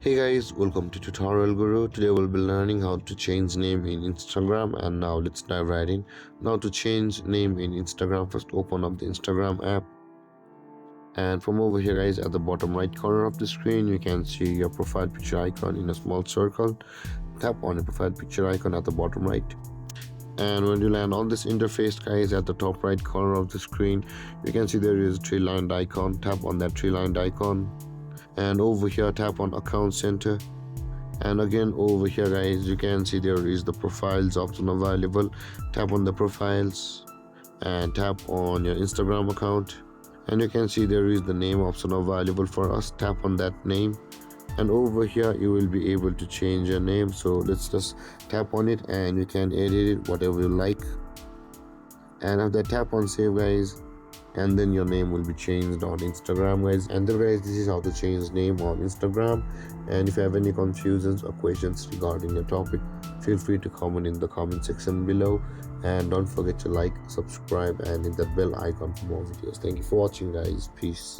Hey guys, welcome to Tutorial Guru. Today we'll be learning how to change name in Instagram, and now let's dive right in. Now to change name in Instagram, first open up the Instagram app, and from over here guys, at the bottom right corner of the screen you can see your profile picture icon in a small circle. Tap on the profile picture icon at the bottom right, and when you land on this interface guys, at the top right corner of the screen you can see there is a three-lined icon. Tap on that three-lined icon, and over here tap on account center, and again over here guys you can see there is the profiles option available. Tap on the profiles and tap on your Instagram account, and you can see there is the name option available for us. Tap on that name, and over here you will be able to change your name. So let's just tap on it and you can edit it whatever you like, and after tap on save guys, and then your name will be changed on Instagram guys. And then guys, this is how to change name on Instagram. And if you have any confusions or questions regarding the topic, feel free to comment in the comment section below, and don't forget to like, subscribe and hit that bell icon for more videos. Thank you for watching guys. Peace.